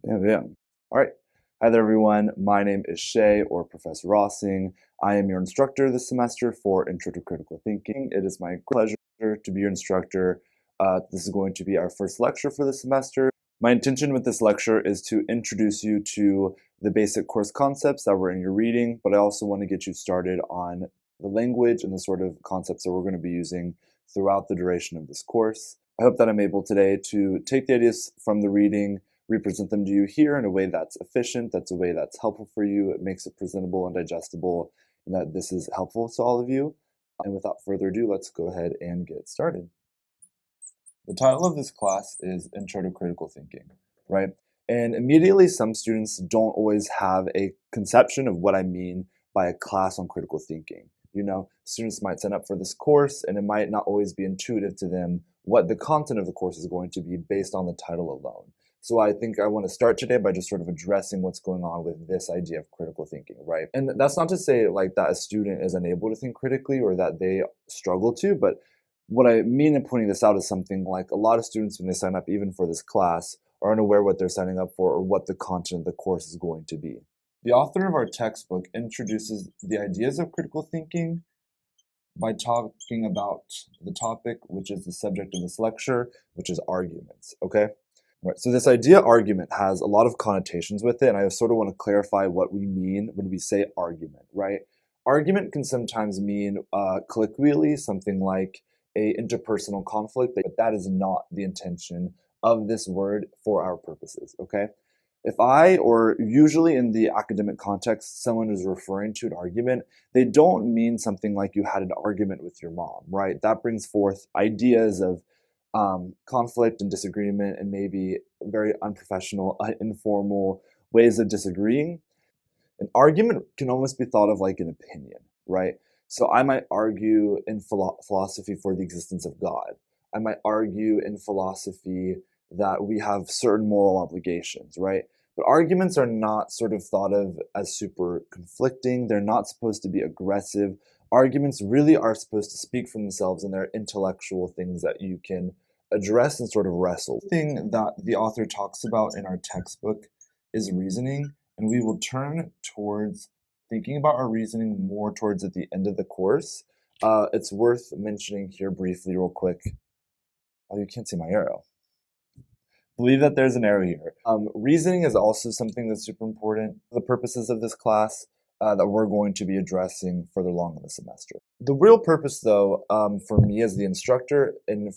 Yeah. All right. Hi there, everyone. My name is Shay, or Professor Rossing. I am your instructor this semester for Intro to Critical Thinking. It is my pleasure to be your instructor. This is going to be our first lecture for the semester. My intention with this lecture is to introduce you to the basic course concepts that were in your reading, but I also want to get you started on the language and the sort of concepts that we're going to be using throughout the duration of this course. I hope that I'm able today to take the ideas from the reading, represent them to you here in a way that's efficient, that's a way that's helpful for you, it makes it presentable and digestible, and that this is helpful to all of you. And without further ado, let's go ahead and get started. The title of this class is Intro to Critical Thinking, right? And immediately some students don't always have a conception of what I mean by a class on critical thinking. Students might sign up for this course and it might not always be intuitive to them what the content of the course is going to be based on the title alone. So I think I want to start today by just sort of addressing what's going on with this idea of critical thinking, right? And that's not to say like that a student is unable to think critically or that they struggle to, but what I mean in pointing this out is something like a lot of students, when they sign up even for this class, are unaware what they're signing up for or what the content of the course is going to be. The author of our textbook introduces the ideas of critical thinking by talking about the topic, which is the subject of this lecture, which is arguments, okay? Right, so this idea argument has a lot of connotations with it, and I sort of want to clarify what we mean when we say argument, right? Argument can sometimes mean colloquially something like a interpersonal conflict, but that is not the intention of this word for our purposes, okay? If I, or usually in the academic context, someone is referring to an argument, they don't mean something like you had an argument with your mom, right? That brings forth ideas of conflict and disagreement and maybe very unprofessional, informal ways of disagreeing. An argument can almost be thought of like an opinion, right? So I might argue in philosophy for the existence of God. I might argue in philosophy that we have certain moral obligations, right? But arguments are not sort of thought of as super conflicting. They're not supposed to be aggressive. Arguments really are supposed to speak for themselves, and they're intellectual things that you can address and sort of wrestle. The thing that the author talks about in our textbook is reasoning, and we will turn towards thinking about our reasoning more towards at the end of the course. It's worth mentioning here briefly, real quick. Oh, you can't see my arrow. Believe that there's an arrow here. Reasoning is also something that's super important for the purposes of this class that we're going to be addressing further along in the semester. The real purpose, though, for me as the instructor and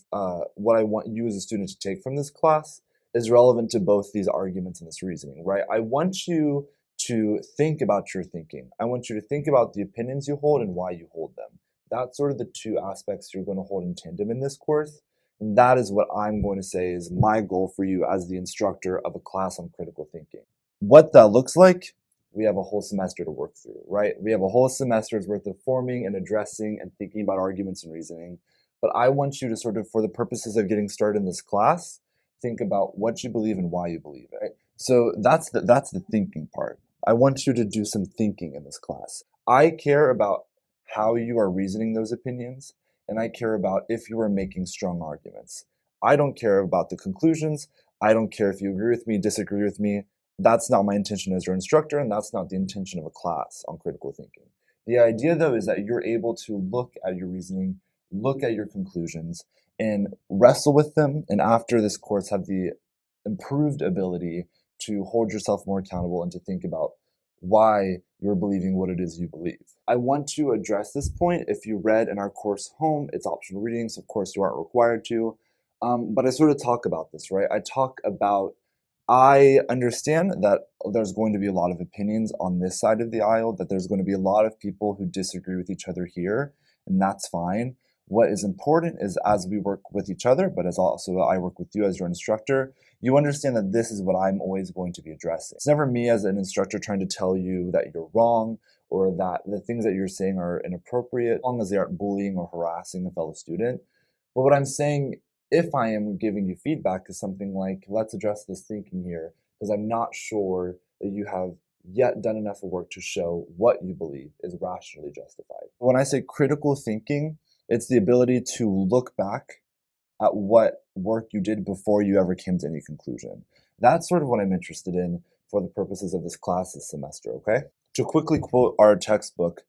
what I want you as a student to take from this class is relevant to both these arguments and this reasoning, right? I want you to think about your thinking. I want you to think about the opinions you hold and why you hold them. That's sort of the two aspects you're going to hold in tandem in this course. And that is what I'm going to say is my goal for you as the instructor of a class on critical thinking. What that looks like, we have a whole semester to work through, right? We have a whole semester's worth of forming and addressing and thinking about arguments and reasoning. But I want you to sort of, for the purposes of getting started in this class, think about what you believe and why you believe it. Right? So that's the thinking part. I want you to do some thinking in this class. I care about how you are reasoning those opinions, and I care about if you are making strong arguments. I don't care about the conclusions. I don't care if you agree with me, disagree with me. That's not my intention as your instructor, and that's not the intention of a class on critical thinking. The idea, though, is that you're able to look at your reasoning, look at your conclusions, and wrestle with them, and after this course have the improved ability to hold yourself more accountable and to think about why you're believing what it is you believe. I want to address this point. If you read in our course home, it's optional reading, so of course you aren't required to. But I sort of talk about this, right? I understand that there's going to be a lot of opinions on this side of the aisle, that there's going to be a lot of people who disagree with each other here, and that's fine. What is important is as we work with each other, but as also I work with you as your instructor, you understand that this is what I'm always going to be addressing. It's never me as an instructor trying to tell you that you're wrong or that the things that you're saying are inappropriate, as long as they aren't bullying or harassing a fellow student. But what I'm saying, if I am giving you feedback, is something like, let's address this thinking here, because I'm not sure that you have yet done enough work to show what you believe is rationally justified. When I say critical thinking, it's the ability to look back at what work you did before you ever came to any conclusion. That's sort of what I'm interested in for the purposes of this class this semester, okay? To quickly quote our textbook,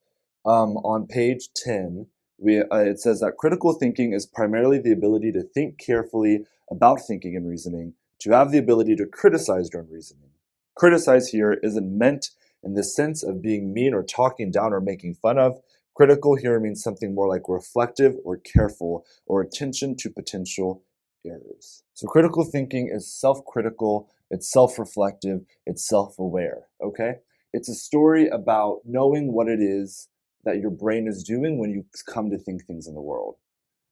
on page 10, it says that critical thinking is primarily the ability to think carefully about thinking and reasoning, to have the ability to criticize your own reasoning. Criticize here isn't meant in the sense of being mean or talking down or making fun of. Critical here means something more like reflective or careful or attention to potential errors. So critical thinking is self-critical, it's self-reflective, it's self-aware, okay? It's a story about knowing what it is that your brain is doing when you come to think things in the world.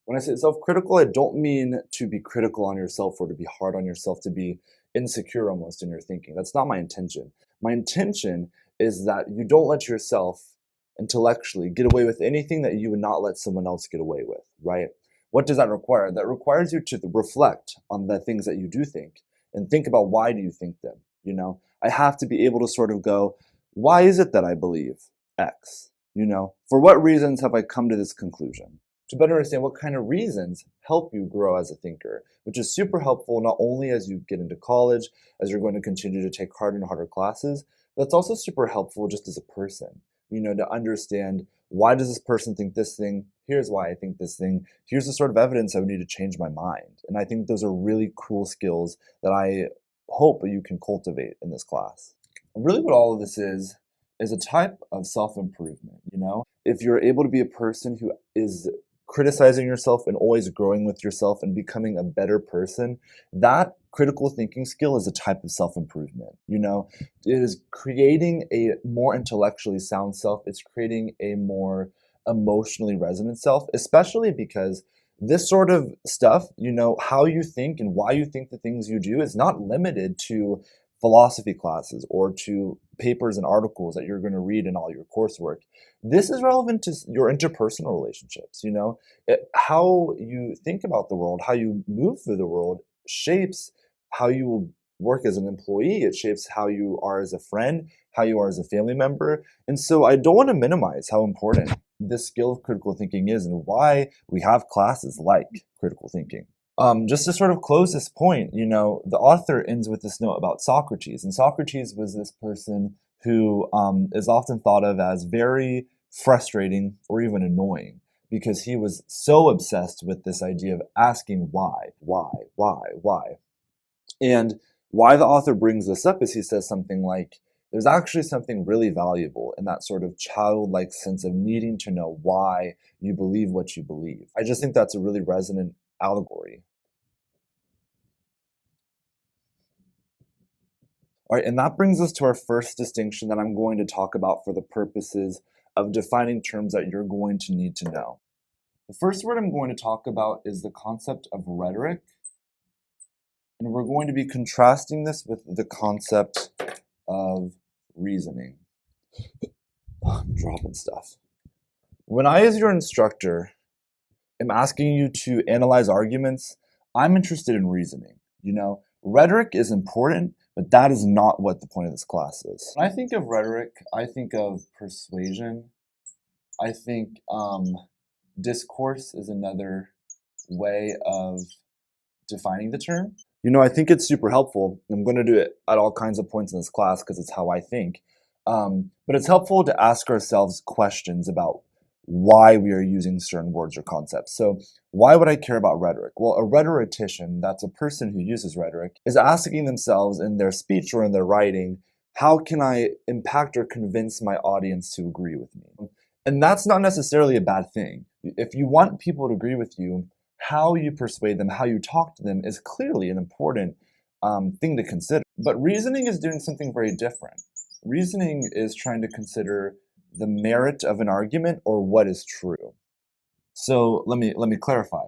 When I say self-critical, I don't mean to be critical on yourself or to be hard on yourself, to be insecure almost in your thinking. That's not my intention. My intention is that you don't let yourself intellectually get away with anything that you would not let someone else get away with, right? What does that require? That requires you to reflect on the things that you do think and think about why do you think them, you know? I have to be able to sort of go, why is it that I believe X? You know, for what reasons have I come to this conclusion? To better understand what kind of reasons help you grow as a thinker, which is super helpful not only as you get into college, as you're going to continue to take harder and harder classes, but it's also super helpful just as a person, you know, to understand why does this person think this thing? Here's why I think this thing. Here's the sort of evidence I would need to change my mind. And I think those are really cool skills that I hope you can cultivate in this class. And really what all of this is a type of self-improvement, you know? If you're able to be a person who is criticizing yourself and always growing with yourself and becoming a better person, that critical thinking skill is a type of self-improvement, you know? It is creating a more intellectually sound self. It's creating a more emotionally resonant self, especially because this sort of stuff, you know, how you think and why you think the things you do is not limited to philosophy classes or to papers and articles that you're going to read in all your coursework. This is relevant to your interpersonal relationships, you know? How you think about the world, how you move through the world shapes how you will work as an employee. It shapes how you are as a friend, how you are as a family member. And so I don't want to minimize how important this skill of critical thinking is and why we have classes like critical thinking. Just to sort of close this point, you know, the author ends with this note about Socrates. And Socrates was this person who is often thought of as very frustrating or even annoying because he was so obsessed with this idea of asking why. And why the author brings this up is he says something like, there's actually something really valuable in that sort of childlike sense of needing to know why you believe what you believe. I just think that's a really resonant allegory. All right, and that brings us to our first distinction that I'm going to talk about for the purposes of defining terms that you're going to need to know. The first word I'm going to talk about is the concept of rhetoric, and we're going to be contrasting this with the concept of reasoning. I'm dropping stuff. When I, as your instructor, am asking you to analyze arguments, I'm interested in reasoning. You know, rhetoric is important, but that is not what the point of this class is. When I think of rhetoric, I think of persuasion. I think discourse is another way of defining the term. You know, I think it's super helpful. I'm going to do it at all kinds of points in this class because it's how I think. But it's helpful to ask ourselves questions about why we are using certain words or concepts. So why would I care about rhetoric? Well, a rhetorician, that's a person who uses rhetoric, is asking themselves in their speech or in their writing, how can I impact or convince my audience to agree with me? And that's not necessarily a bad thing. If you want people to agree with you, how you persuade them, how you talk to them is clearly an important thing to consider. But reasoning is doing something very different. Reasoning is trying to consider the merit of an argument or what is true. So let me clarify.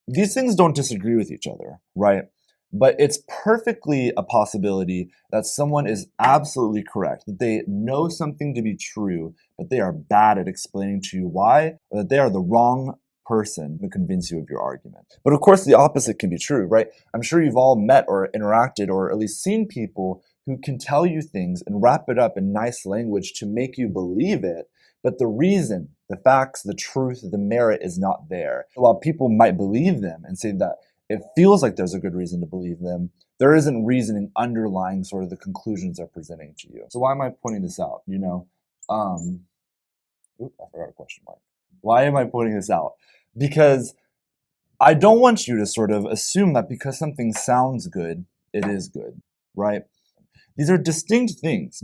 These things don't disagree with each other, right? But it's perfectly a possibility that someone is absolutely correct, that they know something to be true, but they are bad at explaining to you why, or that they are the wrong person to convince you of your argument. But of course, the opposite can be true, right? I'm sure you've all met or interacted or at least seen people who can tell you things and wrap it up in nice language to make you believe it, but the reason, the facts, the truth, the merit is not there. While people might believe them and say that it feels like there's a good reason to believe them. There isn't reasoning underlying sort of the conclusions they're presenting to you. So why am I pointing this out? I forgot a question mark. Why am I pointing this out? Because I don't want you to sort of assume that because something sounds good, it is good, right? These are distinct things,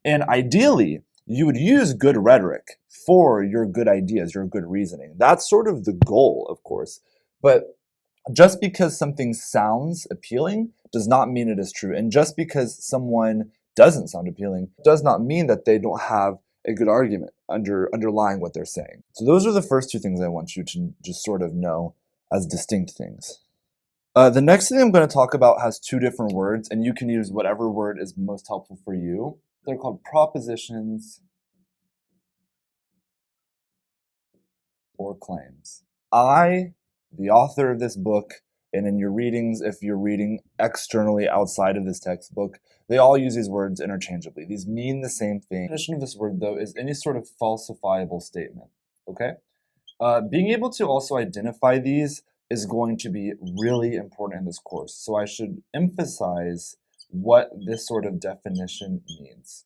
and ideally, you would use good rhetoric for your good ideas, your good reasoning. That's sort of the goal, of course. But just because something sounds appealing does not mean it is true. And just because someone doesn't sound appealing does not mean that they don't have a good argument underlying what they're saying. So those are the first two things I want you to just sort of know as distinct things. The next thing I'm going to talk about has two different words, and you can use whatever word is most helpful for you. They're called propositions or claims. I, the author of this book, and in your readings, if you're reading externally outside of this textbook, they all use these words interchangeably. These mean the same thing. The definition of this word, though, is any sort of falsifiable statement, okay? Being able to also identify these is going to be really important in this course. So I should emphasize what this sort of definition means.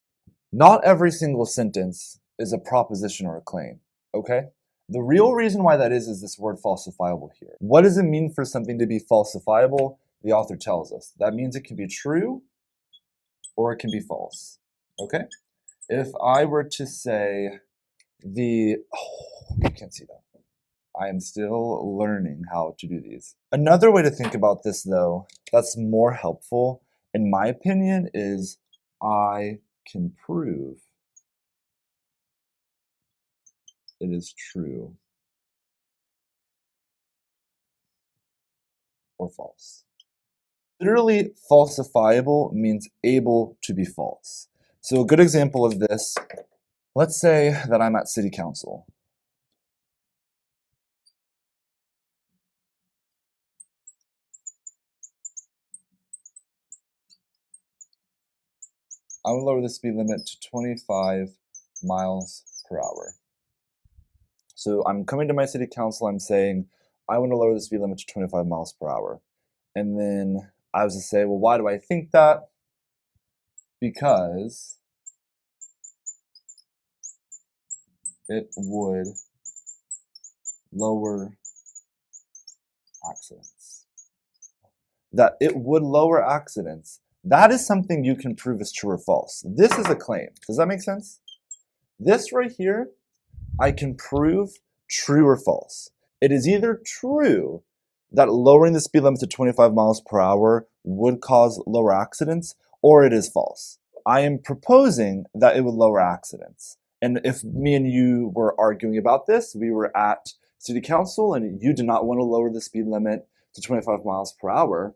Not every single sentence is a proposition or a claim, okay? The real reason why that is this word falsifiable here. What does it mean for something to be falsifiable? The author tells us. That means it can be true or it can be false, okay? If I were to say you can't see that. I am still learning how to do these. Another way to think about this, though, that's more helpful, in my opinion, is I can prove it is true or false. Literally, falsifiable means able to be false. So a good example of this, let's say that I'm at City Council. I would lower the speed limit to 25 miles per hour. So I'm coming to my city council, I'm saying, I want to lower the speed limit to 25 miles per hour. And then I was to say, well, why do I think that? Because it would lower accidents. That it would lower accidents. That is something you can prove is true or false. This is a claim. Does that make sense? This right here, I can prove true or false. It is either true that lowering the speed limit to 25 miles per hour would cause lower accidents, or it is false. I am proposing that it would lower accidents. And if me and you were arguing about this, we were at city council and you did not want to lower the speed limit to 25 miles per hour,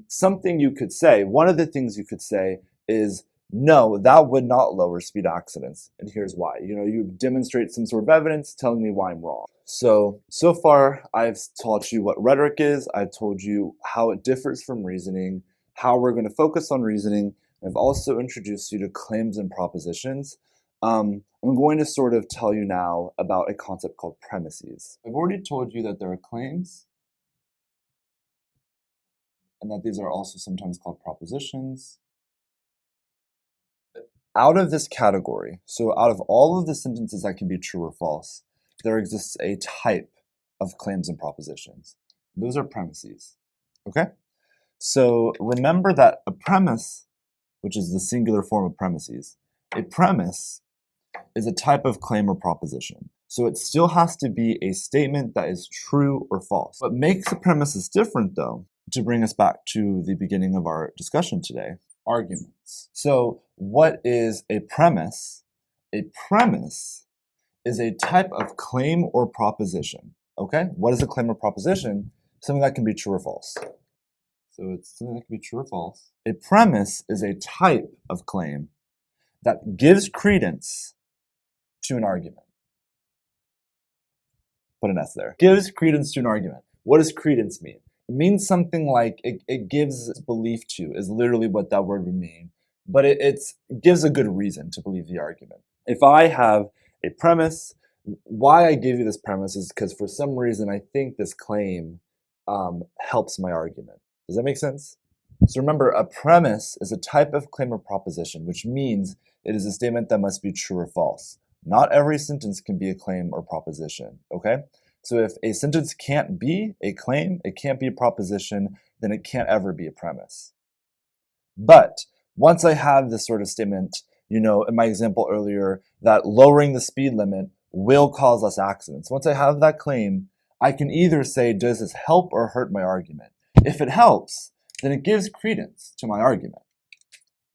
something you could say, one of the things you could say is, no, that would not lower speed accidents. And here's why. You demonstrate some sort of evidence telling me why I'm wrong. So far, I've taught you what rhetoric is. I've told you how it differs from reasoning, how we're going to focus on reasoning. I've also introduced you to claims and propositions. I'm going to sort of tell you now about a concept called premises. I've already told you that there are claims and that these are also sometimes called propositions. Out of this category, so out of all of the sentences that can be true or false, there exists a type of claims and propositions. Those are premises, okay? So remember that a premise, which is the singular form of premises, a premise is a type of claim or proposition. So it still has to be a statement that is true or false. What makes a premises different, though, to bring us back to the beginning of our discussion today, arguments. So what is a premise? A premise is a type of claim or proposition, okay? What is a claim or proposition? Something that can be true or false. So it's something that can be true or false. A premise is a type of claim that gives credence to an argument. Put an S there. Gives credence to an argument. What does credence mean? It means something like it gives belief to, is literally what that word would mean. But it gives a good reason to believe the argument. If I have a premise, why I give you this premise is because for some reason I think this claim helps my argument. Does that make sense? So remember, a premise is a type of claim or proposition, which means it is a statement that must be true or false. Not every sentence can be a claim or proposition, okay? So if a sentence can't be a claim, it can't be a proposition, then it can't ever be a premise. But once I have this sort of statement, in my example earlier, that lowering the speed limit will cause less accidents. Once I have that claim, I can either say, does this help or hurt my argument? If it helps, then it gives credence to my argument.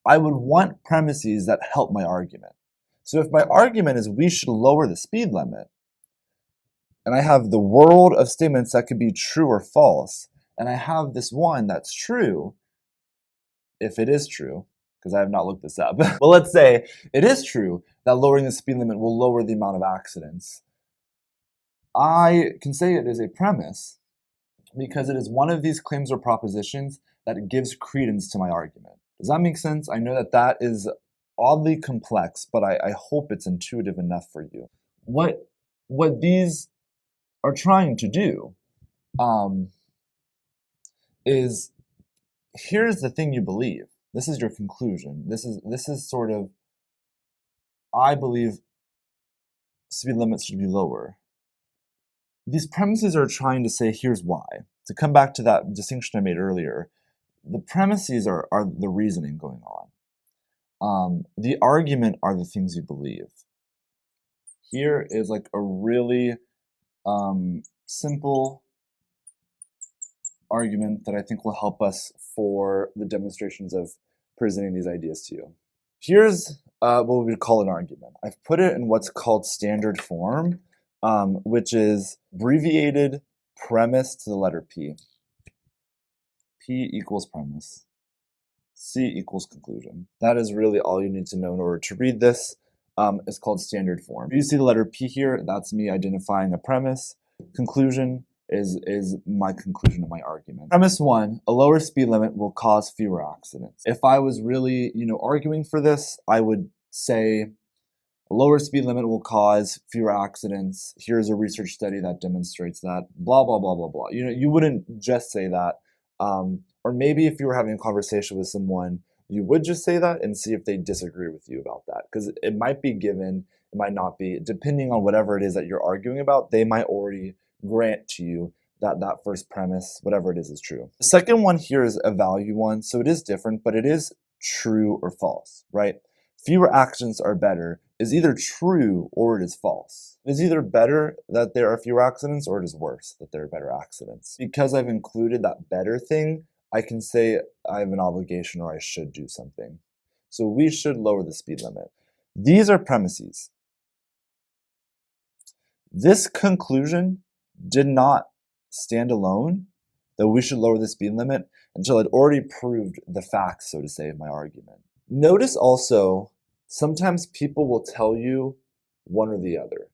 I would want premises that help my argument. So if my argument is we should lower the speed limit, and I have the world of statements that could be true or false, and I have this one that's true, if it is true, because I have not looked this up, but let's say it is true that lowering the speed limit will lower the amount of accidents, I can say it is a premise because it is one of these claims or propositions that gives credence to my argument. Does that make sense? I know that that is oddly complex, but I hope it's intuitive enough for you. What these are trying to do is, here's the thing you believe. This is your conclusion. This is sort of, I believe speed limits should be lower. These premises are trying to say, here's why. To come back to that distinction I made earlier, the premises are the reasoning going on. The argument are the things you believe. Here is like a really simple argument that I think will help us for the demonstrations of presenting these ideas to you. Here's what we would call an argument. I've put it in what's called standard form, which is abbreviated premise to the letter P. P equals premise. C equals conclusion. That is really all you need to know in order to read this. It's called standard form. You see the letter P here, that's me identifying a premise. Conclusion is my conclusion of my argument. Premise 1, a lower speed limit will cause fewer accidents. If I was really, arguing for this, I would say a lower speed limit will cause fewer accidents. Here's a research study that demonstrates that, blah, blah, blah, blah, blah. You wouldn't just say that. Or maybe if you were having a conversation with someone, you would just say that and see if they disagree with you about that. Because it might be given, it might not be. Depending on whatever it is that you're arguing about, they might already grant to you that that first premise, whatever it is true. The second one here is a value one, so it is different, but it is true or false, right? Fewer accidents are better is either true or it is false. It is either better that there are fewer accidents or it is worse that there are better accidents. Because I've included that better thing, I can say I have an obligation or I should do something. So we should lower the speed limit. These are premises. This conclusion did not stand alone, that we should lower the speed limit, until I'd already proved the facts, so to say, of my argument. Notice also, sometimes people will tell you one or the other.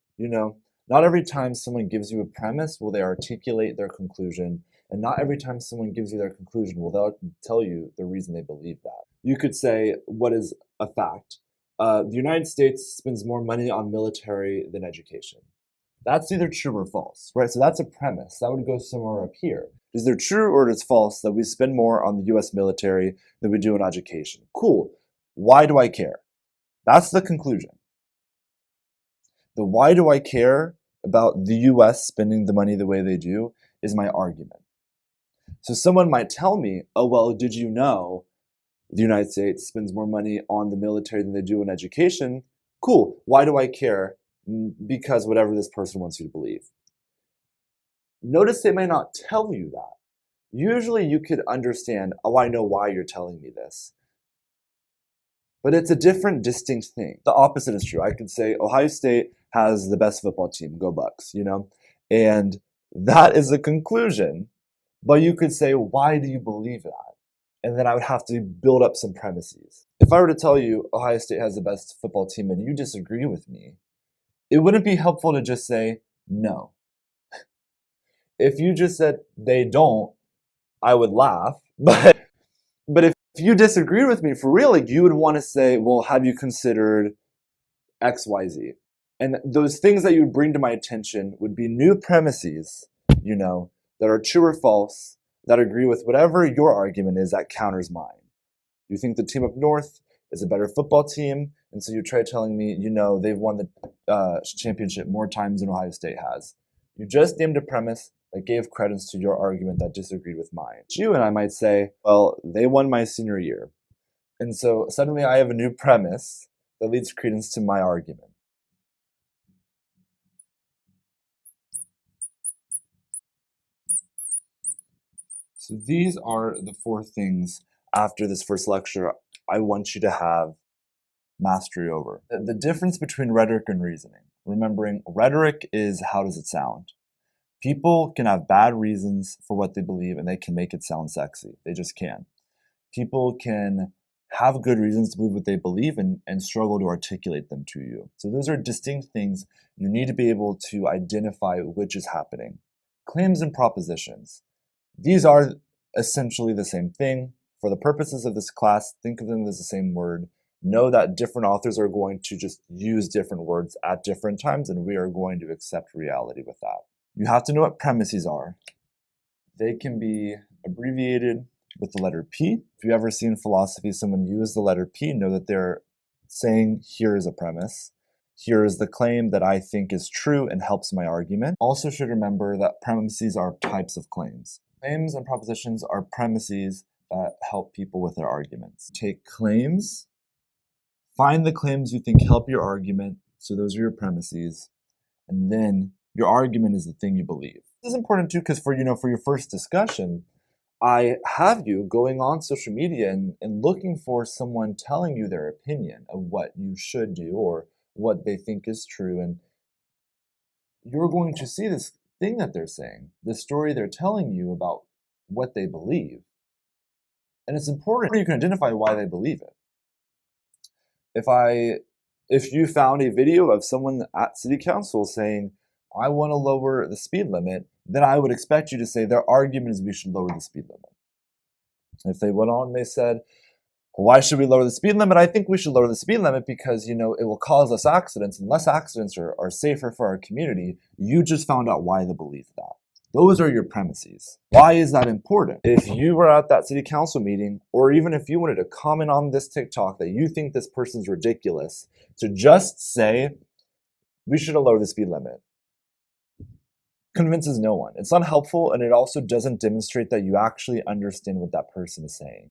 Not every time someone gives you a premise will they articulate their conclusion, and not every time someone gives you their conclusion will they tell you the reason they believe that. You could say, what is a fact? The United States spends more money on military than education. That's either true or false, right? So that's a premise. That would go somewhere up here. Is there true or is it false that we spend more on the US military than we do on education? Cool. Why do I care? That's the conclusion. The why do I care about the US spending the money the way they do is my argument. So someone might tell me, oh, well, did you know the United States spends more money on the military than they do on education? Cool. Why do I care? Because whatever this person wants you to believe. Notice they may not tell you that. Usually you could understand, oh, I know why you're telling me this. But it's a different, distinct thing. The opposite is true. I could say Ohio State has the best football team, go Bucks, And that is a conclusion. But you could say, why do you believe that? And then I would have to build up some premises. If I were to tell you Ohio State has the best football team and you disagree with me, it wouldn't be helpful to just say no. If you just said they don't, I would laugh. But if you disagree with me for real, you would want to say, well, have you considered X, Y, Z? And those things that you would bring to my attention would be new premises, that that are true or false, that agree with whatever your argument is that counters mine. You think the team up north is a better football team, and so you try telling me, they've won the championship more times than Ohio State has. You just named a premise that gave credence to your argument that disagreed with mine. You and I might say, well, they won my senior year. And so suddenly I have a new premise that leads credence to my argument. So these are the 4 things after this first lecture I want you to have mastery over. The difference between rhetoric and reasoning. Remembering, rhetoric is how does it sound? People can have bad reasons for what they believe and they can make it sound sexy. They just can. People can have good reasons to believe what they believe and struggle to articulate them to you. So those are distinct things. You need to be able to identify which is happening. Claims and propositions. These are essentially the same thing. For the purposes of this class, think of them as the same word. Know that different authors are going to just use different words at different times, and we are going to accept reality with that. You have to know what premises are. They can be abbreviated with the letter P. If you ever see in philosophy someone use the letter P, know that they're saying, here is a premise. Here is the claim that I think is true and helps my argument. Also should remember that premises are types of claims. Claims and propositions are premises that help people with their arguments. Take claims, find the claims you think help your argument, so those are your premises, and then your argument is the thing you believe. This is important too because for your first discussion, I have you going on social media and looking for someone telling you their opinion of what you should do or what they think is true, and you're going to see this thing that they're saying, the story they're telling you about what they believe. And it's important you can identify why they believe it. If you found a video of someone at city council saying, I want to lower the speed limit, then I would expect you to say their argument is we should lower the speed limit. If they went on and they said, why should we lower the speed limit? I think we should lower the speed limit because, it will cause less accidents, and less accidents are safer for our community. You just found out why they believe that. Those are your premises. Why is that important? If you were at that city council meeting, or even if you wanted to comment on this TikTok that you think this person's ridiculous, to just say, we should lower the speed limit, convinces no one. It's not helpful, and it also doesn't demonstrate that you actually understand what that person is saying.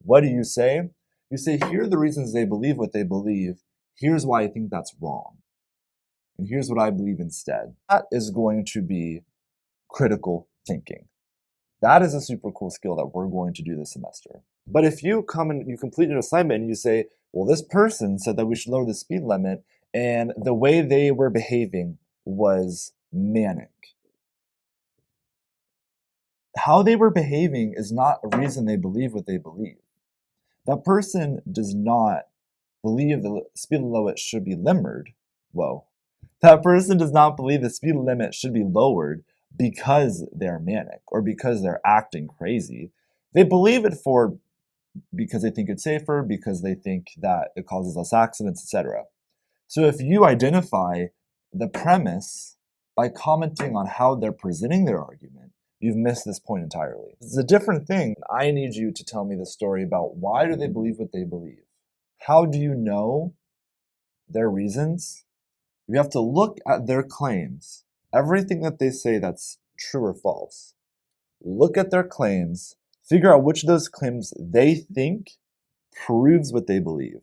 What do you say? You say, here are the reasons they believe what they believe. Here's why I think that's wrong. And here's what I believe instead. That is going to be critical thinking. That is a super cool skill that we're going to do this semester. But if you come and you complete an assignment and you say, well, this person said that we should lower the speed limit, and the way they were behaving was manic. How they were behaving is not a reason they believe what they believe. That person does not believe the speed limit should be limbered. That person does not believe the speed limit should be lowered because they're manic or because they're acting crazy. They believe it because they think it's safer, because they think that it causes less accidents, etc. So if you identify the premise by commenting on how they're presenting their argument, you've missed this point entirely. It's a different thing. I need you to tell me the story about why do they believe what they believe? How do you know their reasons? You have to look at their claims, everything that they say that's true or false. Look at their claims, figure out which of those claims they think proves what they believe.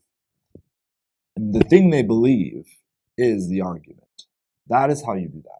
And the thing they believe is the argument. That is how you do that.